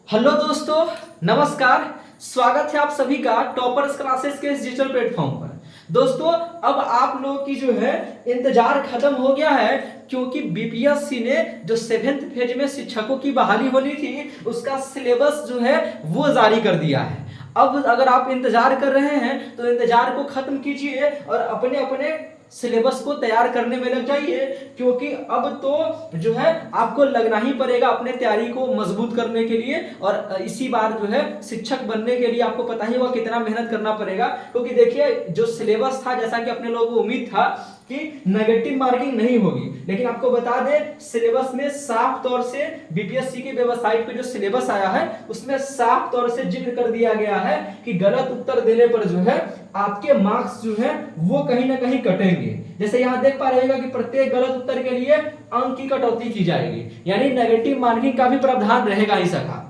Hello दोस्तों, नमस्कार। स्वागत है आप सभी का टॉपर्स क्लासेस के इस डिजिटल प्लेटफॉर्म पर। दोस्तों, अब आप लोगों की जो है इंतजार खत्म हो गया है, क्योंकि बीपीएससी ने जो 7th फेज में शिक्षकों की बहाली होनी थी उसका सिलेबस जो है वो जारी कर दिया है। अब अगर आप इंतजार कर रहे हैं तो इंतजार को खत्म कीजिए और अपने अपने सिलेबस को तैयार करने में लग जाइए, क्योंकि अब तो जो है आपको लगना ही पड़ेगा अपने तैयारी को मजबूत करने के लिए। और इसी बार जो है शिक्षक बनने के लिए आपको पता ही होगा कितना मेहनत करना पड़ेगा, क्योंकि देखिए जो सिलेबस था, जैसा कि अपने लोगों को उम्मीद था कि नेगेटिव मार्किंग नहीं होगी, लेकिन आपको बता दें सिलेबस में साफ तौर से बीपीएससी की वेबसाइट पे जो सिलेबस आया है उसमें साफ तौर से जिक्र कर दिया गया है कि गलत उत्तर देने पर जो है आपके मार्क्स जो है वो कहीं ना कहीं कटेंगे। जैसे यहां देख पा रहे कि प्रत्येक गलत उत्तर के लिए अंक की कटौती की जाएगी, यानी नेगेटिव मार्किंग का भी प्रावधान रहेगा ही सका।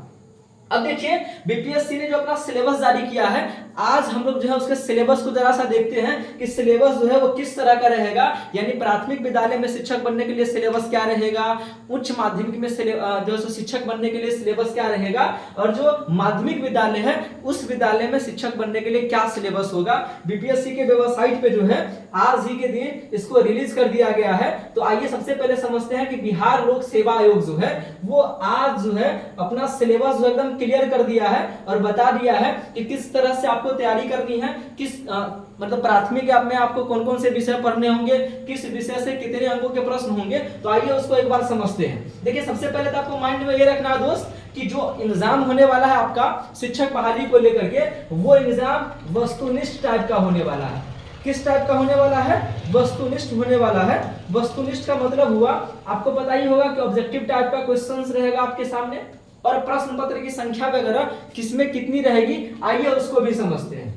अब देखिए बीपीएससी ने जो अपना सिलेबस जारी किया है, आज हम लोग जो है उसके सिलेबस को जरा सा देखते हैं कि सिलेबस जो है वो किस तरह का रहेगा। यानी प्राथमिक विद्यालय में शिक्षक बनने के लिए सिलेबस क्या रहेगा, उच्च माध्यमिक में जो शिक्षक बनने के लिए सिलेबस क्या रहेगा, और जो माध्यमिक विद्यालय है उस विद्यालय में शिक्षक बनने के लिए क्या सिलेबस होगा। बीपीएससी के वेबसाइट पे जो है आज ही के दिन इसको रिलीज कर दिया गया है। तो आइए सबसे पहले समझते हैं कि बिहार लोक सेवा आयोग जो है वो आज जो है अपना सिलेबस जो एकदम क्लियर कर दिया है और बता दिया है कि किस तरह से आपको तैयारी करनी है, किस मतलब प्राथमिक में आपको कौन कौन से विषय पढ़ने होंगे, किस विषय से कितने अंकों के प्रश्न होंगे। तो आइए उसको एक बार समझते हैं। देखिए सबसे पहले तो आपको माइंड में ये रखना है दोस्त कि जो एग्जाम होने वाला है आपका शिक्षक बहाली को लेकर के, वो एग्जाम वस्तुनिष्ठ टाइप का होने वाला है। किस टाइप का होने वाला है? वस्तुनिष्ठ होने वाला है। वस्तुनिष्ठ का मतलब हुआ, आपको पता ही होगा कि ऑब्जेक्टिव टाइप का क्वेश्चंस रहेगा आपके सामने, और प्रश्न पत्र की संख्या वगैरह किसमें कितनी रहेगी, आइए उसको भी समझते हैं।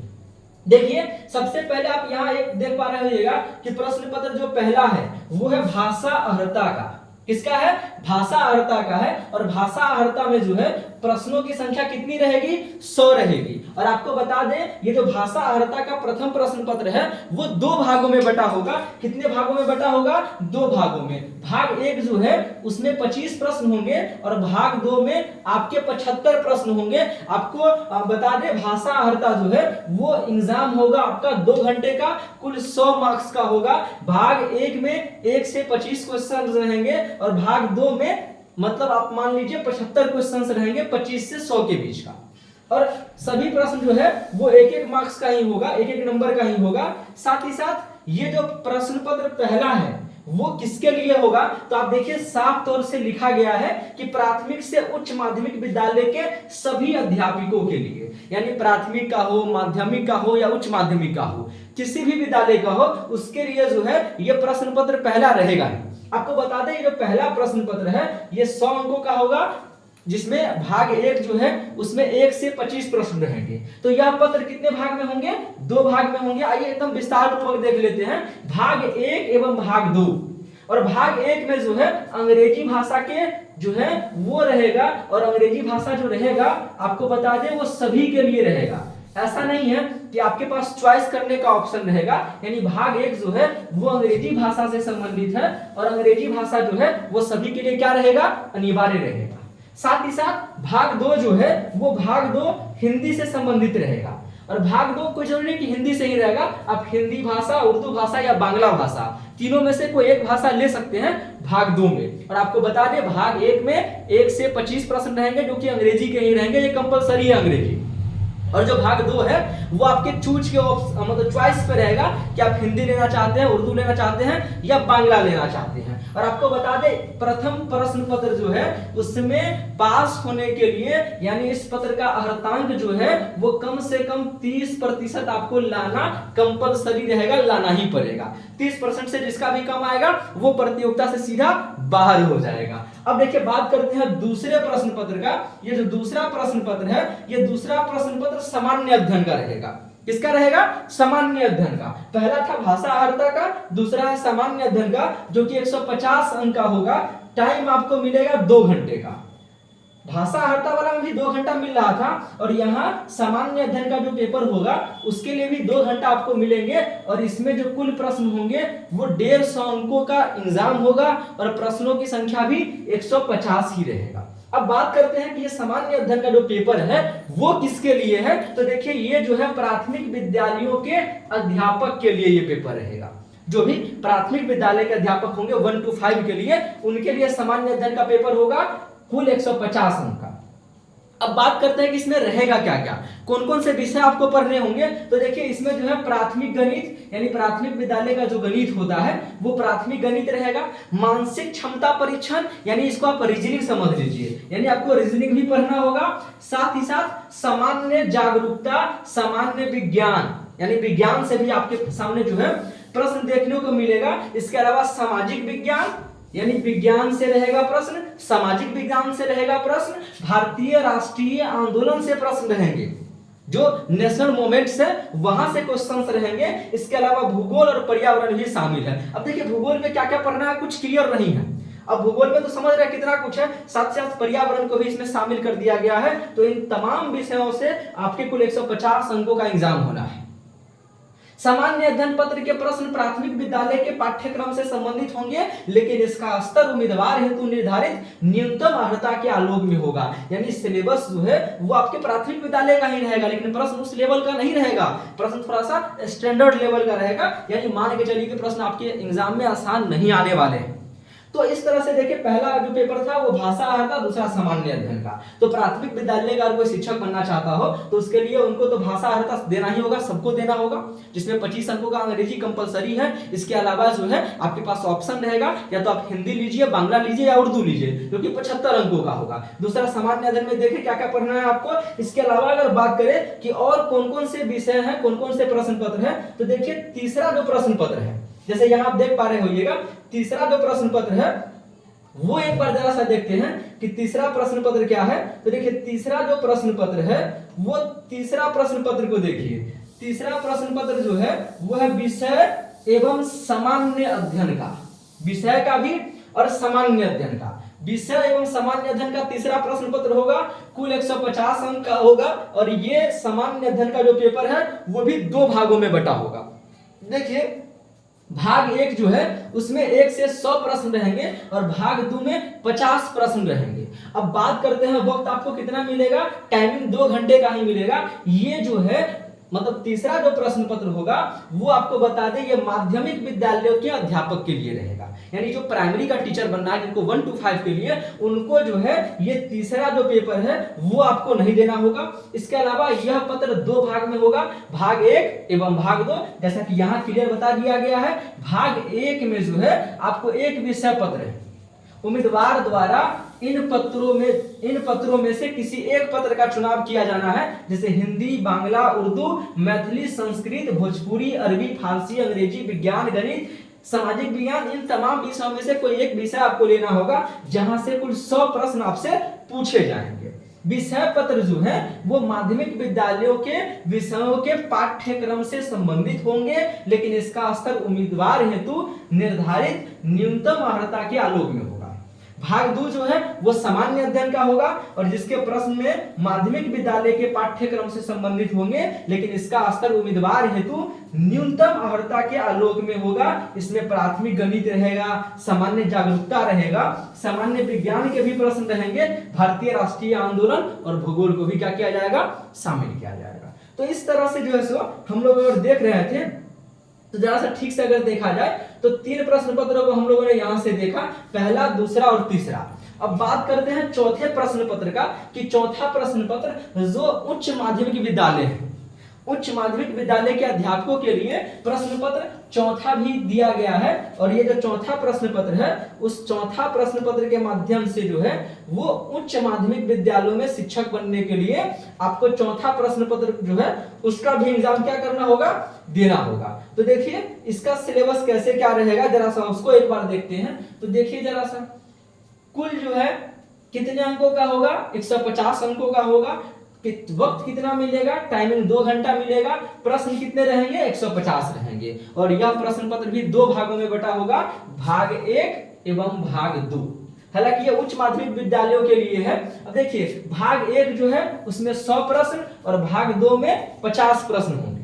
देखिए सबसे पहले आप यहाँ एक देख पा रहे होइएगा कि प्रश्न पत्र जो पहला है वो है भाषा अर्हता का। किसका है? भाषा अर्हता का है। और भाषा अर्हता में जो है प्रश्नों की संख्या कितनी रहेगी? 100 रहेगी। और आपको बता दें ये जो भाषा अर्हता का प्रथम प्रश्न पत्र है वो 2 भागों में बटा होगा। कितने भागों में बटा होगा? 2 भागों में। भाग 1 जो है उसमें 25 प्रश्न होंगे और भाग 2 में आपके 75 प्रश्न होंगे। आपको बता दें भाषा अर्हता जो है वो एग्जाम होगा आपका 2 घंटे का, कुल 100 मार्क्स का होगा। भाग 1 में 1 से 25 क्वेश्चन रहेंगे और भाग 2 में मतलब आप मान लीजिए 75 क्वेश्चंस रहेंगे 25 से 100 के बीच का। और सभी प्रश्न जो है वो एक एक मार्क्स का ही होगा, एक एक नंबर का ही होगा। साथ ही साथ ये जो प्रश्न पत्र पहला है वो किसके लिए होगा, तो आप देखिए साफ तौर से लिखा गया है कि प्राथमिक से उच्च माध्यमिक विद्यालय के सभी अध्यापकों के लिए। यानी प्राथमिक का हो, माध्यमिक का हो या उच्च माध्यमिक का हो, किसी भी विद्यालय का हो, उसके लिए जो है ये प्रश्न पत्र पहला रहेगा। आपको बता दें ये जो पहला प्रश्न पत्र है ये 100 अंकों का होगा, जिसमें भाग 1 जो है उसमें 1 से 25 प्रश्न रहेंगे। तो यह पत्र कितने भाग में होंगे? 2 भाग में होंगे। आइए एकदम विस्तार पूर्वक देख लेते हैं भाग 1 एवं भाग 2। और भाग 1 में जो है अंग्रेजी भाषा के जो है वो रहेगा, और अंग्रेजी भाषा जो रहेगा आपको बता दें वो सभी के लिए रहेगा। ऐसा नहीं है कि आपके पास चॉइस करने का ऑप्शन रहेगा। यानी भाग 1 जो है वो अंग्रेजी भाषा से संबंधित है और अंग्रेजी भाषा जो है वो सभी के लिए क्या रहेगा? अनिवार्य रहेगा। साथ ही साथ भाग 2 जो है वो भाग 2 हिंदी से संबंधित रहेगा। और भाग 2 कोई जरूरी नहीं कि हिंदी से ही रहेगा, आप हिंदी भाषा, उर्दू भाषा या बांग्ला भाषा तीनों में से कोई एक भाषा ले सकते हैं भाग 2 में। और आपको बता दें भाग 1 में 1 से 25 प्रश्न रहेंगे जो कि अंग्रेजी के ही रहेंगे, ये कंपलसरी है अंग्रेजी। और जो भाग 2 है वो आपके चूज के मतलब चॉइस पे रहेगा कि आप हिंदी लेना चाहते हैं, उर्दू लेना चाहते हैं या बांग्ला लेना चाहते हैं। और आपको बता दें प्रथम प्रश्न पत्र जो है उसमें पास होने के लिए यानी इस पत्र का अर्हतांक जो है वो कम से कम 30% आपको लाना कंपलसरी रहेगा, लाना ही पड़ेगा। 30% से जिसका भी कम आएगा वो प्रतियोगिता से सीधा बाहर हो जाएगा। अब देखिए बात करते हैं दूसरे प्रश्न पत्र का। ये जो दूसरा प्रश्न पत्र है ये दूसरा प्रश्न पत्र सामान्य अध्ययन का रहेगा। किसका रहेगा? सामान्य अध्ययन का। पहला था भाषा अर्हता का, दूसरा है सामान्य अध्ययन का जो कि 150 अंक का होगा। टाइम आपको मिलेगा 2 घंटे का। भाषा अर्हता वाला में भी 2 घंटा मिल रहा था और यहाँ सामान्य अध्ययन का जो पेपर होगा उसके लिए भी 2 घंटा आपको मिलेंगे। और इसमें जो कुल प्रश्न होंगे वो 150 अंकों का एग्जाम होगा और प्रश्नों की संख्या भी 150 ही रहेगा। अब बात करते हैं कि ये सामान्य अध्ययन का जो पेपर है वो किसके लिए है, तो देखिए ये जो है प्राथमिक विद्यालयों के अध्यापक के लिए ये पेपर रहेगा। जो भी प्राथमिक विद्यालय के अध्यापक होंगे 1 to 5 के लिए, उनके लिए सामान्य अध्ययन का पेपर होगा कुल 150 अंक का। अब बात करते हैं कि इसमें रहेगा क्या क्या, कौन कौन से विषय आपको पढ़ने होंगे। तो देखिए इसमें जो है प्राथमिक गणित यानी प्राथमिक विद्यालय का जो गणित होता है वो प्राथमिक गणित रहेगा। मानसिक क्षमता परीक्षण यानी इसको आप रीजनिंग समझ लीजिए, यानी आपको रीजनिंग भी पढ़ना होगा। साथ ही साथ सामान्य जागरूकता, सामान्य विज्ञान यानी विज्ञान से भी आपके सामने जो है प्रश्न देखने को मिलेगा। इसके अलावा सामाजिक विज्ञान यानी विज्ञान से रहेगा प्रश्न, सामाजिक विज्ञान से रहेगा प्रश्न, भारतीय राष्ट्रीय आंदोलन से प्रश्न रहेंगे, जो नेशनल मूवमेंट्स है वहां से क्वेश्चंस रहेंगे। इसके अलावा भूगोल और पर्यावरण भी शामिल है। अब देखिए भूगोल में क्या क्या पढ़ना है कुछ क्लियर नहीं है। अब भूगोल में तो समझ रहे हैं कितना कुछ है, साथ साथ पर्यावरण को भी इसमें शामिल कर दिया गया है। तो इन तमाम विषयों से आपके कुल 150 अंकों का एग्जाम होना है। सामान्य अध्ययन पत्र के प्रश्न प्राथमिक विद्यालय के पाठ्यक्रम से संबंधित होंगे, लेकिन इसका स्तर उम्मीदवार हेतु निर्धारित न्यूनतम अर्हता के आलोक में होगा। यानी सिलेबस जो है वो आपके प्राथमिक विद्यालय का ही रहेगा, लेकिन प्रश्न उस लेवल का नहीं रहेगा, प्रश्न थोड़ा सा स्टैंडर्ड लेवल का रहेगा। यानी मान के चलिए कि प्रश्न आपके एग्जाम में आसान नहीं आने वाले हैं। तो इस तरह से देखिए पहला जो पेपर था वो भाषा था, दूसरा सामान्य अध्ययन का। तो प्राथमिक विद्यालय का अगर कोई शिक्षक बनना चाहता हो तो उसके लिए उनको तो भाषा अर्हता देना ही होगा, सबको देना होगा, जिसमें 25 अंकों का अंग्रेजी कंपलसरी है। इसके अलावा जो है आपके पास ऑप्शन रहेगा, या तो आप हिंदी लीजिए, बांग्ला लीजिए या उर्दू लीजिए, जो कि 75 अंकों का होगा। दूसरा सामान्य अध्ययन में देखिए क्या क्या पढ़ना है आपको। इसके अलावा अगर बात करें कि और कौन कौन से विषय हैं, कौन कौन से प्रश्न पत्र है, तो देखिए तीसरा जो प्रश्न पत्र है, जैसे यहाँ आप देख पा रहे होइएगा, तीसरा जो प्रश्न पत्र है वो एक बार जरा सा देखते हैं कि तीसरा प्रश्न पत्र क्या है। तो देखिए तीसरा जो प्रश्न पत्र है वो तीसरा प्रश्न पत्र को देखिए, तीसरा प्रश्न पत्र जो है वो है विषय एवं सामान्य अध्ययन का, विषय का भी और सामान्य अध्ययन का। विषय एवं सामान्य अध्ययन का तीसरा प्रश्न पत्र होगा, कुल 150 अंक का होगा। और ये सामान्य अध्ययन का जो पेपर है वो भी 2 भागों में बटा होगा। देखिए भाग 1 जो है उसमें 1 से 100 प्रश्न रहेंगे और भाग 2 में 50 प्रश्न रहेंगे। अब बात करते हैं वक्त आपको कितना मिलेगा, टाइमिंग 2 घंटे का ही मिलेगा। ये जो है मतलब तीसरा जो प्रश्न पत्र होगा वो आपको बता दें ये माध्यमिक विद्यालयों के अध्यापक के लिए रहेगा, यानी जो प्राइमरी का टीचर बनना है जिनको 1 to 5 के लिए, उनको जो है ये तीसरा जो पेपर है वो आपको नहीं देना होगा। इसके अलावा यह पत्र 2 भाग में होगा, भाग 1 एवं भाग 2। जैसा कि यहाँ क्लियर बता दिया गया है, भाग 1 में जो है आपको एक विषय पत्र है, उम्मीदवार द्वारा इन पत्रों में से किसी एक पत्र का चुनाव किया जाना है, जैसे हिंदी, बांग्ला, उर्दू, मैथिली, संस्कृत, भोजपुरी, अरबी, फारसी, अंग्रेजी, विज्ञान, गणित, सामाजिक विज्ञान। इन तमाम विषयों में से कोई एक विषय आपको लेना होगा, जहां से कुल 100 प्रश्न आपसे पूछे जाएंगे। विषय पत्र जो है वो माध्यमिक विद्यालयों के विषयों के पाठ्यक्रम से संबंधित होंगे, लेकिन इसका स्तर उम्मीदवार हेतु निर्धारित न्यूनतम अर्हता के आलोक में होगा। भाग 2 जो है वो सामान्य अध्ययन का होगा और जिसके प्रश्न में माध्यमिक विद्यालय के पाठ्यक्रम से संबंधित होंगे, लेकिन इसका स्तर उम्मीदवार हेतु न्यूनतम अर्हता के आलोक में होगा। इसमें प्राथमिक गणित रहेगा, सामान्य जागरूकता रहेगा, सामान्य विज्ञान के भी प्रश्न रहेंगे, भारतीय राष्ट्रीय आंदोलन और भूगोल को भी क्या किया जाएगा, शामिल किया जाएगा। तो इस तरह से जो है सो हम लोग अगर देख रहे थे तो जरा सा ठीक से अगर देखा जाए तो 3 प्रश्न पत्रों को हम लोगों ने यहां से देखा, पहला, दूसरा और तीसरा। अब बात करते हैं चौथे प्रश्न पत्र का, कि चौथा प्रश्न पत्र जो उच्च माध्यमिक विद्यालय है, उच्च माध्यमिक विद्यालय के अध्यापकों के लिए प्रश्न पत्र चौथा भी दिया गया है। और ये जो चौथा प्रश्न पत्र है उस चौथा प्रश्न पत्र के माध्यम से जो है वो उच्च माध्यमिक विद्यालयों में शिक्षक बनने के लिए आपको चौथा प्रश्न पत्र जो है उसका भी एग्जाम क्या करना होगा, देना होगा। तो देखिए इसका सिलेबस कैसे क्या रहेगा, जरा सा उसको एक बार देखते हैं। तो देखिए जरा सा कुल जो है कितने अंकों का होगा, 150 अंकों का होगा। वक्त कितना मिलेगा, टाइमिंग 2 घंटा मिलेगा। प्रश्न कितने रहेंगे, 150 रहेंगे। और यह प्रश्न पत्र भी 2 भागों में बटा होगा, भाग 1 एवं भाग 2। हालांकि ये उच्च माध्यमिक विद्यालयों के लिए है। अब देखिए भाग 1 जो है उसमें 100 प्रश्न और भाग 2 में 50 प्रश्न होंगे।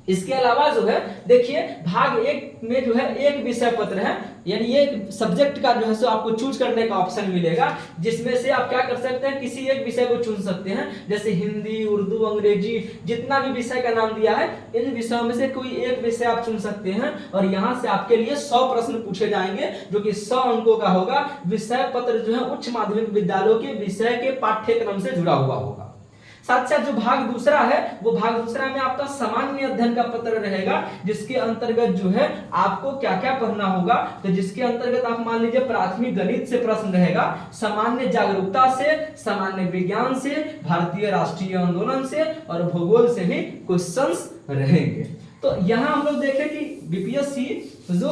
इसके अलावा जो है देखिए भाग 1 में जो है एक विषय पत्र है, यानी ये सब्जेक्ट का जो है सो आपको चूज करने का ऑप्शन मिलेगा, जिसमें से आप क्या कर सकते हैं, किसी एक विषय को चुन सकते हैं, जैसे हिंदी, उर्दू, अंग्रेजी, जितना भी विषय का नाम दिया है इन विषयों में से कोई एक विषय आप चुन सकते हैं और यहाँ से आपके लिए 100 प्रश्न पूछे जाएंगे जो कि 100 अंकों का होगा। विषय पत्र जो है उच्च माध्यमिक विद्यालयों के विषय के पाठ्यक्रम से जुड़ा हुआ होगा। साथ साथ जो भाग दूसरा है वो भाग दूसरा में आपका सामान्य अध्ययन का पत्र रहेगा, जिसके अंतर्गत जो है आपको क्या क्या पढ़ना होगा। तो जिसके अंतर्गत आप मान लीजिए प्राथमिक गणित से प्रश्न रहेगा, सामान्य जागरूकता से, सामान्य विज्ञान से, भारतीय राष्ट्रीय आंदोलन से और भूगोल से भी क्वेश्चंस रहेंगे। तो यहाँ हम लोग देखें कि बीपीएससी जो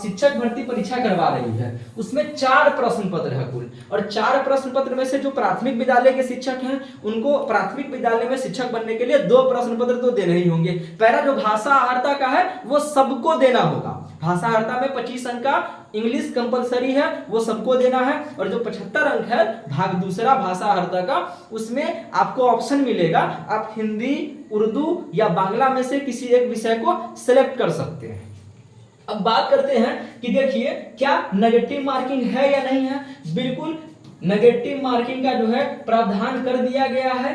शिक्षक भर्ती परीक्षा करवा रही है उसमें 4 प्रश्न पत्र है कुल, और 4 प्रश्न पत्र में से जो प्राथमिक विद्यालय के शिक्षक हैं उनको प्राथमिक विद्यालय में शिक्षक बनने के लिए 2 प्रश्न पत्र तो देने ही होंगे। पहला जो भाषा अर्हता का है वो सबको देना होगा, भाषा अर्हता में 25 अंक का इंग्लिश कंपलसरी है, वो सबको देना है। और जो 75 अंक है भाग दूसरा भाषा अर्हता का, उसमें आपको ऑप्शन मिलेगा, आप हिंदी, उर्दू या बांग्ला में से किसी एक विषय को सिलेक्ट कर सकते हैं। अब बात करते हैं कि देखिए क्या नेगेटिव मार्किंग है या नहीं है। बिल्कुल नेगेटिव मार्किंग का जो है प्रावधान कर दिया गया है।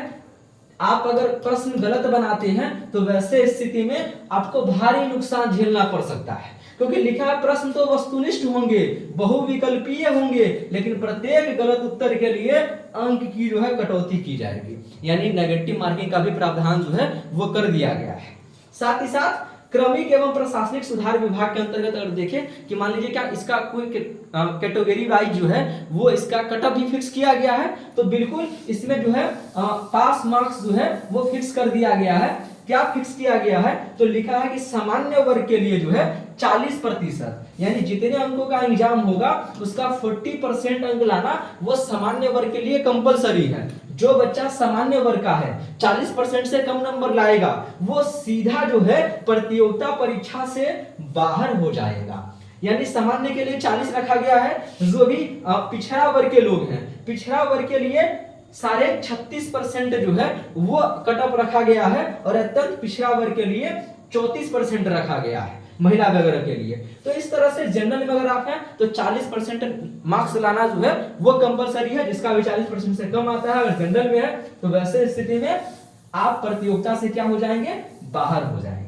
आप अगर प्रश्न गलत बनाते हैं तो वैसे स्थिति में आपको भारी नुकसान झेलना पड़ सकता है, क्योंकि लिखा प्रश्न तो वस्तुनिष्ठ होंगे, बहुविकल्पीय होंगे, लेकिन प्रत्येक गलत उत्तर के लिए अंक की जो है कटौती की जाएगी। यानी नेगेटिव मार्किंग का भी प्रावधान जो है वो कर दिया गया है। साथ ही साथ क्रमिक एवं प्रशासनिक सुधार विभाग के अंतर्गत अगर देखें कि मान लीजिए क्या इसका कोई कैटेगरी वाइज जो है वो इसका कटअप भी फिक्स किया गया है, तो बिल्कुल इसमें जो है पास मार्क्स जो है वो फिक्स कर दिया गया है। क्या फिक्स किया गया है, तो लिखा है कि सामान्य वर्ग के लिए जो है 40%, यानी जितने अंकों का एग्जाम होगा उसका 40% अंक लाना वो सामान्य वर्ग के लिए कंपलसरी है। जो बच्चा सामान्य वर्ग का है 40% से कम नंबर लाएगा वो सीधा जो है प्रतियोगिता परीक्षा से बाहर हो जाएगा। यानी सामान्य के लिए 40 रखा गया है। जो भी पिछड़ा वर्ग के लोग हैं, पिछड़ा वर्ग के लिए 36.5% जो है वो कटअप रखा गया है, और अत्यंत पिछड़ा वर्ग के लिए 34% रखा गया है, महिला वगैरह के लिए। तो इस तरह से जनरल में अगर आप हैं तो 40% मार्क्स लाना जो है वो कंपलसरी है, जिसका भी 40% से कम आता है अगर जनरल में है तो वैसे स्थिति में आप प्रतियोगिता से क्या हो जाएंगे, बाहर हो जाएंगे।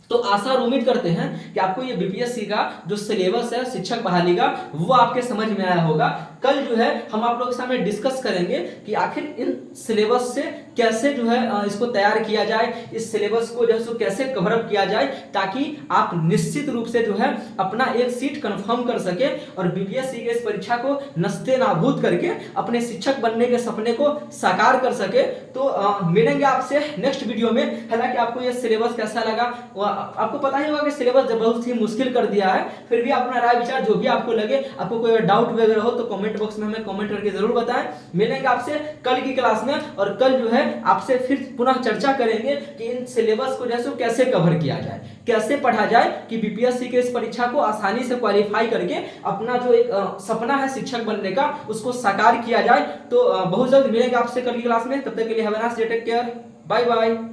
तो आशा और उम्मीद करते हैं कि आपको ये बीपीएससी का जो सिलेबस है शिक्षक बहाली का वो आपके समझ में आया होगा। कल जो है हम आप लोगों के सामने डिस्कस करेंगे कि आखिर इन सिलेबस से कैसे जो है इसको तैयार किया जाए, इस सिलेबस को जो है कैसे कवर अप किया जाए, ताकि आप निश्चित रूप से जो है अपना एक सीट कंफर्म कर सके और बीपीएससी के इस परीक्षा को नस्ते नाबूद करके अपने शिक्षक बनने के सपने को साकार कर सके। तो मिलेंगे आपसे नेक्स्ट वीडियो में। हालांकि आपको ये सिलेबस कैसा लगा, आपको पता ही होगा कि सिलेबस बहुत ही मुश्किल कर दिया है, फिर भी अपना राय विचार जो भी आपको लगे, आपको कोई डाउट वगैरह हो तो कमेंट बॉक्स में हमें कमेंट करके जरूर बताएं। मिलेंगे आपसे कल की क्लास में, और कल जो है आपसे फिर पुनः चर्चा करेंगे कि इन सिलेबस को जैसे कैसे कवर किया जाए, कैसे पढ़ा जाए कि बीपीएससी के इस परीक्षा को आसानी से क्वालिफाई करके अपना जो एक सपना है शिक्षक बनने का उसको साकार किया जाए। तो बहुत जल्द मिलेंगे आपसे कल की क्लास में। तब तक के लिए have a nice day, take care, bye bye.